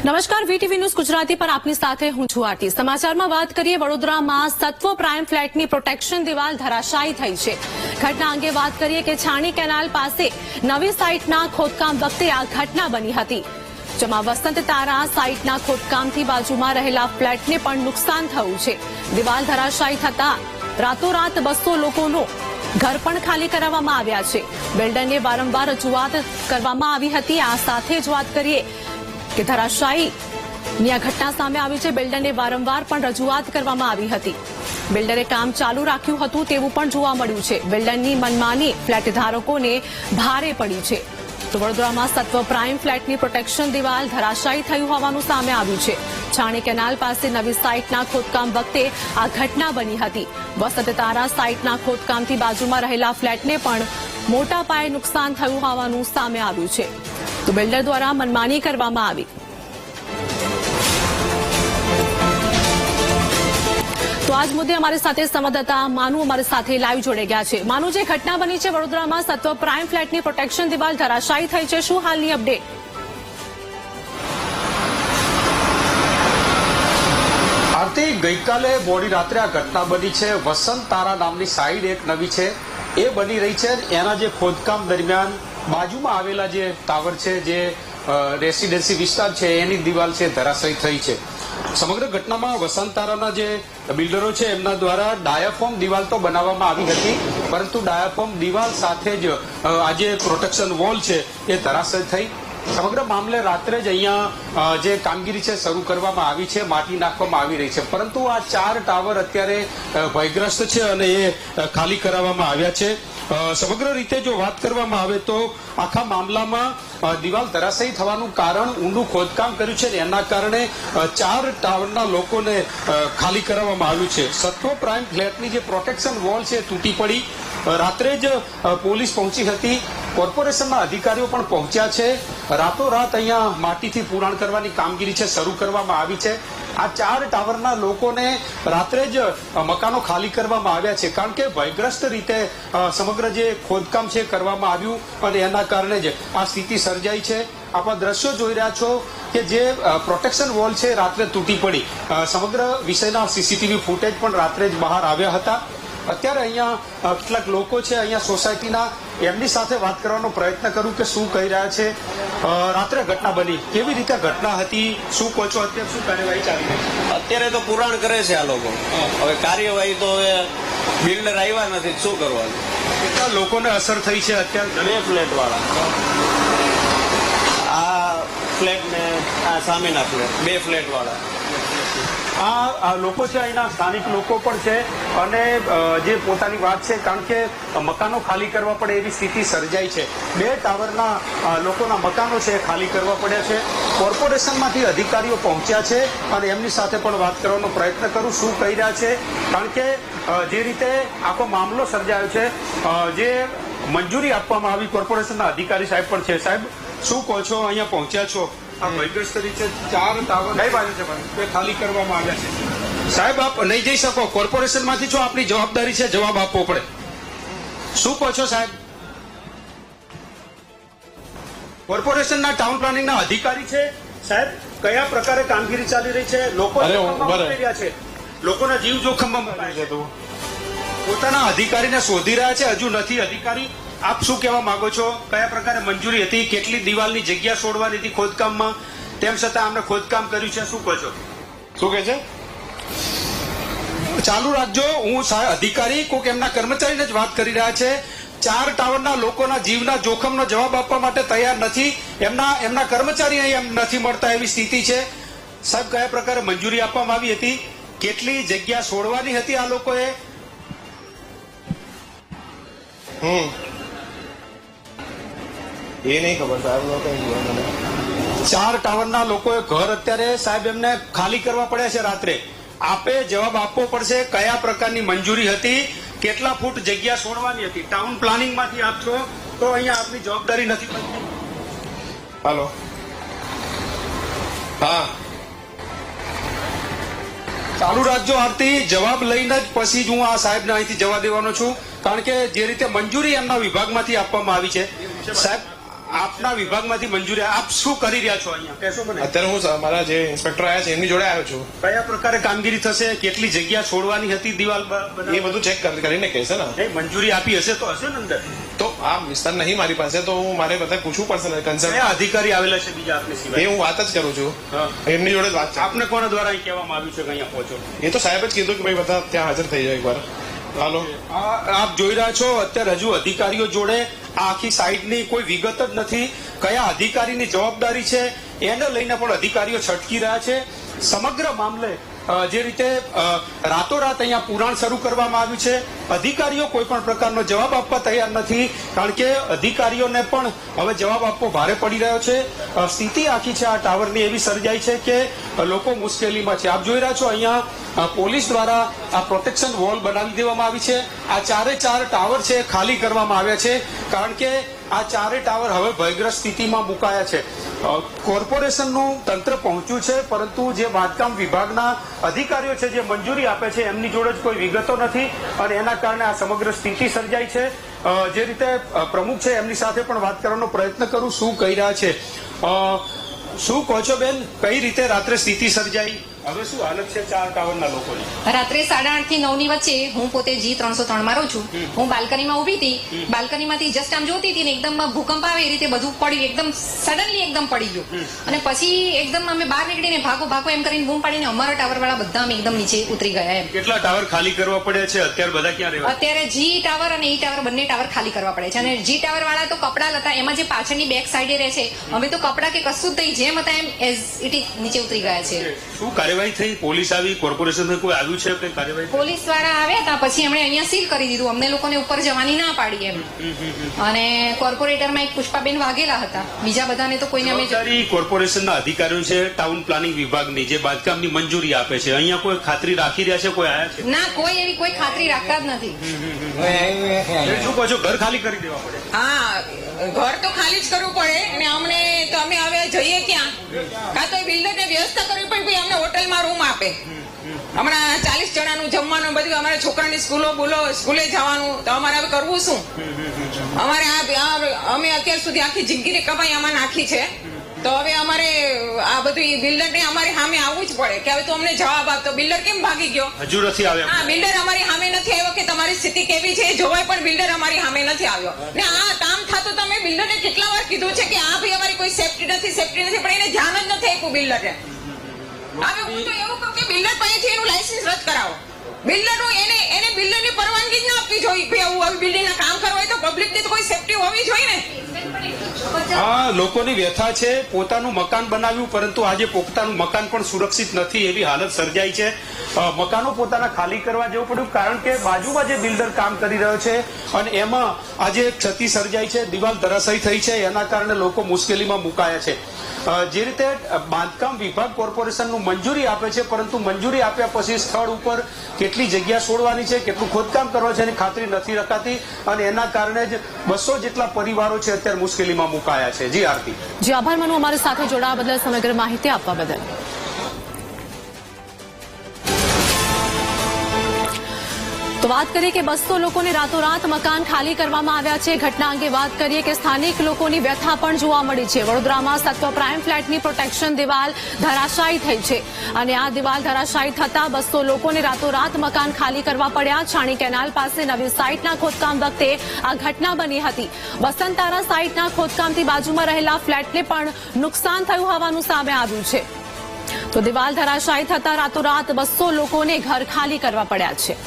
નમસ્કાર, VTV news Gujarati પર આપની સાથે હું છું આરતી। સમાચારમાં વાત કરીએ વડોદરામાં સત્વ પ્રાઇમ ફ્લેટની પ્રોટેક્શન દિવાલ ધરાશાયી થઈ છે। ઘટના અંગે વાત કરીએ કે છાણી કેનાલ પાસે નવી સાઇટના ખોદકામ વખતે આ ઘટના બની હતી, જેમાં વસંત તારા સાઇટના ખોદકામથી બાજુમાં રહેલા ફ્લેટને પણ નુકસાન થયું છે। દિવાલ ધરાશાયી થતા રાતોરાત 200 લોકોનો ઘર પણ ખાલી કરાવવામાં આવ્યા છે। બિલ્ડરને વારંવાર રજૂઆત કરવામાં આવી હતી। આ સાથે જ વાત કરીએ કે ધરાશાયીની આ ઘટના સામે આવી છે। બિલ્ડરને વારંવાર પણ રજૂઆત કરવામાં આવી હતી। બિલ્ડરે કામ ચાલુ રાખ્યું હતું તેવું પણ જોવા મળ્યું છે। બિલ્ડરની મનમાની ફ્લેટ ધારકોને ભારે પડી છે। તો વડોદરામાં સત્વ પ્રાઇમ ફ્લેટની પ્રોટેક્શન દિવાલ ધરાશાયી થયું હોવાનું સામે આવ્યું છે। છાણી કેનાલ પાસે નવી સાઇટના ખોદકામ વખતે આ ઘટના બની હતી। વસંત તારા સાઇટના ખોદકામથી બાજુમાં રહેલા ફ્લેટને પણ મોટા પાયે નુકસાન થયું હોવાનું સામે આવ્યું છે। તો બિલ્ડર દ્વારા મનમાની કરવામાં આવી। તો આજ મુદ્દે અમારી સાથે સંવાદદાતા માનુ અમારી સાથે લાઈવ જોડાઈ ગયા છે। માનુ, જે ઘટના બની છે વડોદરામાં સત્વ પ્રાઇમ ફ્લેટની પ્રોટેક્શન દિવાલ ધરાશાયી થઈ છે, શું હાલની અપડેટ? આરતી, ગઈકાલે મોડી રાત્રે આ ઘટના બની છે। વસંત તારા નામની સાઇડ એક નવી છે એ બની રહી છે। એના જે ખોદકામ દરમિયાન બાજુમાં આવેલા જે ટાવર છે, જે રેસીડેન્સી વિસ્તાર છે, એની દિવાલ છે ધરાશાયી થઈ છે। સમગ્ર ઘટનામાં વસંત તારાના જે બિલ્ડરો છે એમના દ્વારા ડાયાફોર્મ દિવાલ તો બનાવવામાં આવી હતી, પરંતુ ડાયાફોર્મ દિવાલ સાથે જ આ જે પ્રોટેક્શન વોલ છે એ ધરાશાયી થઈ। સમગ્ર મામલે રાત્રે જ અહીંયા જે કામગીરી છે શરૂ કરવામાં આવી છે, માટી નાખવામાં આવી રહી છે, પરંતુ આ 4 ટાવર અત્યારે ભયગ્રસ્ત છે અને એ ખાલી કરાવવામાં આવ્યા છે। સમગ્ર રીતે જો વાત કરવામાં આવે તો આખા મામલામાં દિવાલ ધરાશાયી થવાનું કારણ ઊંડું ખોદકામ કર્યું છે, એના કારણે 4 ટાવરના લોકોને ખાલી કરાવવામાં આવ્યું છે। સત્વ પ્રાઇમ ફ્લેટની જે પ્રોટેક્શન વોલ છે તૂટી પડી। રાત્રે જ પોલીસ પહોંચી હતી, કોર્પોરેશનના અધિકારીઓ પણ પહોંચ્યા છે। રાતોરાત અહીંયા માટીથી પુરાણ કરવાની કામગીરી છે શરૂ કરવામાં આવી છે। આ 4 ટાવરના લોકોને રાત્રે જ મકાનો ખાલી કરવામાં આવ્યા છે, કારણ કે ભયગ્રસ્ત રીતે સમગ્ર જે ખોદકામ છે કરવામાં આવ્યું અને એના કારણે જ આ સ્થિતિ સર્જાઈ છે। આપ દ્રશ્યો જોઈ રહ્યા છો કે જે પ્રોટેક્શન વોલ છે રાત્રે તૂટી પડી। સમગ્ર વિષયના સીસીટીવી ફૂટેજ પણ રાત્રે જ બહાર આવ્યા હતા। અત્યારે અહીંયા કેટલાક લોકો છે અહીંયા સોસાયટીના, એમની સાથે વાત કરવાનો પ્રયત્ન કરું કે શું કહી રહ્યા છે। રાત્રે ઘટના બની, કેવી રીતે ઘટના હતી, શું કહો છો, અત્યારે શું કાર્યવાહી ચાલી રહી છે? અત્યારે તો પુરાણ કરે છે આ લોકો। હવે કાર્યવાહી તો હવે બિલ્ડર આવ્યા નથી, શું કરવાનું? કેટલા લોકોને અસર થઈ છે અત્યારે? 2 ફ્લેટ વાળા, આ ફ્લેટ ને આ સામેના ફ્લેટ, 2 ફ્લેટ વાળા। આ લોકો છે, અહીંના સ્થાનિક લોકો પણ છે અને જે પોતાની વાત છે, કારણ કે મકાનો ખાલી કરવા પડે એવી સ્થિતિ સર્જાઈ છે। 2 ટાવરના લોકોના મકાનો છે ખાલી કરવા પડ્યા છે। કોર્પોરેશનમાંથી અધિકારીઓ પહોંચ્યા છે અને એમની સાથે પણ વાત કરવાનો પ્રયત્ન કરું શું કહી રહ્યા છે, કારણ કે જે રીતે આખો મામલો સર્જાયો છે, જે મંજૂરી આપવામાં આવી, કોર્પોરેશનના અધિકારી સાહેબ પણ છે। સાહેબ, શું કહો છો, અહીંયા પહોંચ્યા છો, આ ભયગ્રસ્ત રીતે 4 ટાવર કઈ બાજુ છે એ ખાલી કરવામાં આવ્યા છે? સાહેબ, આપ નહીં જઈ શકો, કોર્પોરેશનમાંથી છો, આપની જવાબદારી છે, જવાબ આપવો પડે। શું કહો છો સાહેબ? કોર્પોરેશનના ટાઉન પ્લાનિંગના અધિકારી છે સાહેબ, કયા પ્રકારે કામગીરી ચાલી રહી છે? લોકો છે, લોકોના જીવ જોખમમાં મુકાય છે, પોતાના અધિકારીને શોધી રહ્યા છે, હજુ નથી અધિકારી। આપ શું કહેવા માંગો છો? કયા પ્રકારે મંજૂરી હતી? કેટલી દિવાલની જગ્યા છોડવાની હતી ખોદકામમાં, તેમ છતાં અમને ખોદકામ કર્યું છે, શું કહો છો? શું કહે છે? ચાલુ રાખજો, હું અધિકારી કોઈક એમના કર્મચારીને જ વાત કરી રહ્યા છે। 4 ટાવરના લોકોના જીવના જોખમનો જવાબ આપવા માટે તૈયાર નથી, એમના કર્મચારી અહીં નથી મળતા એવી સ્થિતિ છે। સાહેબ, કયા પ્રકારે મંજૂરી આપવામાં આવી હતી? કેટલી જગ્યા છોડવાની હતી આ લોકોએ? એ નહીં ખબર સાહેબ, 4 ટાવરના લોકોએ ઘર અત્યારે સાહેબ એમને ખાલી કરવા પડ્યા છે રાત્રે। આપે જવાબ આપવો પડશે, કયા પ્રકારની મંજૂરી હતી, કેટલા ફૂટ જગ્યા છોડવાની હતી? ટાઉન પ્લાનિંગ માંથી આપ છો તો અહીંયા આપની જવાબદારી નથી બનતી? હાલો, હા, ચાલુ રાખજો આરતી, જવાબ લઈને જ પછી જ હું આ સાહેબને અહીંથી જવા દેવાનો છું, કારણ કે જે રીતે મંજૂરી એમના વિભાગમાંથી આપવામાં આવી છે સાહેબ, આપના વિભાગમાંથી મંજૂરી આપ શું કરી રહ્યા છો અહીંયા કહેશો મને અત્યારે હું મારા જે ઇન્સ્પેક્ટર આવ્યા છે એમની જોડે આવ્યો છું. કયા પ્રકારે કામગીરી થશે કેટલી જગ્યા છોડવાની હતી દિવાલ એ બધું ચેક કરીને કહેશે ને. નહીં, મંજૂરી આપી હશે તો હશે ને અંદર. તો આ વિસ્તાર નહીં મારી પાસે, તો હું મારે બધા પૂછવું પડશે ને કન્સર્ન. કયા અધિકારી આવેલા છે બીજા આપની એ સિવાય? હું વાત જ કરું છું, હા. એમની જોડે જ વાત છે. આપને કોના દ્વારા અહીં કહેવામાં આવ્યું છે કે અહીંયા પહોંચો? એ તો સાહેબ જ કીધું કે ભાઈ બધા ત્યાં હાજર થઈ જાય એકવાર. હાલો, આપ જોઈ રહ્યા છો અત્યારે હજુ અધિકારીઓ જોડે આ આખી સાઈડની કોઈ વિગત જ નથી. કયા અધિકારીની જવાબદારી છે એને લઈને પણ અધિકારીઓ છટકી રહ્યા છે. સમગ્ર મામલે જે રીતે રાતોરાત અહીંયા પુરાણ શરૂ કરવામાં આવ્યું છે, અધિકારીઓ કોઈ પણ પ્રકારનો જવાબ આપવા તૈયાર નથી, કારણ કે અધિકારીઓને પણ હવે જવાબ આપવો ભારે પડી રહ્યો છે. સ્થિતિ આખી છે આ ટાવરની એવી સર્જાઈ છે કે લોકો મુશ્કેલીમાં છે. આપ જોઈ રહ્યા છો અહીંયા પોલીસ દ્વારા આ પ્રોટેક્શન વોલ બનાવી દેવામાં આવી છે. આ ચારે ચાર ટાવર છે ખાલી કરવામાં આવ્યા છે, કારણ કે આ ચારે ટાવર હવે ભયગ્રસ્ત સ્થિતિમાં મુકાયા છે. કોર્પોરેશનનું તંત્ર પહોંચ્યું છે, પરંતુ જે બાંધકામ વિભાગના અધિકારીઓ છે જે મંજૂરી આપે છે એમની જોડે જ કોઈ વિગતો નથી, અને એના કારણે આ સમગ્ર સ્થિતિ સર્જાઈ છે. જે રીતે પ્રમુખ છે એમની સાથે પણ વાત કરવાનો પ્રયત્ન કરું, શું કહી રહ્યા છે. શું કહો છો બેન, કઈ રીતે રાત્રે સ્થિતિ સર્જાઈ, હવે શું હાલત છે ચાર ટાવરના લોકોની? રાત્રે 8:30 થી 9 ની વચ્ચે હું પોતે G303 માં રહું છું. હું બાલ્કનીમાં ઉભી હતી, બાલ્કનીમાંથી જસ્ટ આમ જોતી હતી ને એકદમ ભૂકંપ આવે એ રીતે બધું પડ્યું, એકદમ સડનલી એકદમ પડી ગયું. અને પછી એકદમ અમે બહાર નીકળીને ભાગો ભાગો એમ કરીને બૂમ પાડીને અમારા ટાવર વાળા બધા અમે એકદમ નીચે ઉતરી ગયા. એમ કેટલા ટાવર ખાલી કરવા પડ્યા છે અત્યારે? બધા ક્યાં રહેવા? અત્યારે G ટાવર અને E ટાવર બંને ટાવર ખાલી કરવા પડે છે. અને G ટાવર વાળા તો કપડા હતા, એમાં જે પાછળની બેક સાઈડે રહે છે, અમે તો કપડા કે કશું જ નહીં, જેમ હતા એમ એઝ ઇટ ઇઝ નીચે ઉતરી ગયા છે. શું કાર્યવાહી થઈ? પોલીસ આવી, કોર્પોરેશન કોઈ આવ્યું છે કે કાર્યવાહી? પોલીસ વાળા આવ્યા હતા, પછી એમણે અહીંયા સીલ કરી દીધું, અમને લોકોને ઉપર જવાની ના પાડી એમ. અને કોર્પોરેટરમાં એક પુષ્પાબેન વાઘેલા હતા, બીજા બધાને તો કોઈને અમે જવાબદારી કોર્પોરેશનના અધિકારીઓ છે, ટાઉન પ્લાનિંગ વિભાગની જે બાંધકામની મંજૂરી આપે છે, અહીંયા કોઈ ખાતરી રાખી રહ્યા છે? કોઈ આયા છે? ના, કોઈ એવી કોઈ ખાતરી રાખતા જ નથી. શું કહો છો, ઘર ખાલી કરી દેવા પડે? હા, ઘર તો ખાલી જ કરવું પડે. અને અમને તો અમે હવે જઈએ ક્યાં? કાં તો બિલ્ડરને વ્યવસ્થા કરવી પડે, ભાઈ અમને હોટલમાં રૂમ આપે. હમણાં 40 જણાનું જમવાનું બધું, અમારા છોકરાની સ્કૂલે જવાનું, તો અમારે હવે કરવું શું? અમારે અમે અત્યાર સુધી આખી જિંદગીની કમાઈ આમાં નાખી છે, તો હવે અમારે આ બધું બિલ્ડરને અમારી સામે આવવું જ પડે કે હવે તો અમને જવાબ આપતો. બિલ્ડર કેમ ભાગી ગયો? હજુ નથી આવ્યા? હા, બિલ્ડર અમારી સામે નથી આવ્યો કે તમારી સ્થિતિ કેવી છે એ જોવાય, પણ બિલ્ડર અમારી સામે નથી આવ્યો. ને આ કામ થતું તમે બિલ્ડરને કેટલા વાર કીધું છે કે આ ભાઈ અમારી કોઈ સેફટી નથી, પણ એને ધ્યાન જ નથી આપ્યું બિલ્ડરે. હવે હું તો એવું કહું કે બિલ્ડર પાસેથી એનું લાયસન્સ રદ કરાવો. બિલ્ડરનું એને બિલ્ડરની પરવાનગી જ ના આપવી જોઈએ. ભાઈ આવું બિલ્ડિંગના કામ કરવા હોય તો પબ્લિકની તો કોઈ સેફટી હોવી જોઈએ ને. હા, લોકોની વ્યથા છે. પોતાનું મકાન બનાવ્યું, પરંતુ આજે પોતાનું મકાન પણ સુરક્ષિત નથી, એવી હાલત સર્જાઈ છે. મકાનો પોતાના ખાલી કરવા જવું પડ્યું, કારણ કે બાજુમાં જે બિલ્ડર કામ કરી રહ્યો છે અને એમાં આજે ક્ષતિ સર્જાઈ છે, દિવાલ ધરાશાયી થઈ છે, એના કારણે લોકો મુશ્કેલીમાં મુકાયા છે. જે રીતે બાંધકામ વિભાગ કોર્પોરેશનનું મંજૂરી આપે છે, પરંતુ મંજૂરી આપ્યા પછી સ્થળ ઉપર કેટલી જગ્યા છોડવાની છે, કેટલું ખોદકામ કરવા છે એની ખાતરી નથી રખાતી, અને એના કારણે જ 200 જેટલા પરિવારો છે અત્યારે મુશ્કેલીમાં મુકાયા છે. જી આરતી. જી આભાર મનુ, અમારી સાથે જોડાવા બદલ, સમગ્ર માહિતી આપવા બદલ. તો વાત કરીએ કે 200 લોકોને રાતોરાત મકાન ખાલી કરવામાં આવ્યા છે. ઘટના અંગે વાત કરીએ કે સ્થાનિક લોકોની વ્યથા પણ જોવા મળી છે. વડોદરામાં સત્વ પ્રાઇમ ફ્લેટની પ્રોટેક્શન દિવાલ ધરાશાયી થઈ છે, અને આ દિવાલ ધરાશાયી થતા 200 લોકોને રાતોરાત મકાન ખાલી કરવા પડ્યા. છાણી કેનાલ પાસે નવી સાઇટના ખોદકામ વખતે આ ઘટના બની હતી. વસંતારા સાઇટના ખોદકામથી બાજુમાં રહેલા ફ્લેટને પણ નુકસાન થયું હોવાનું સામે આવ્યું છે. તો દિવાલ ધરાશાયી થતા રાતોરાત 200 લોકોને ઘર ખાલી કરવા પડ્યા છે.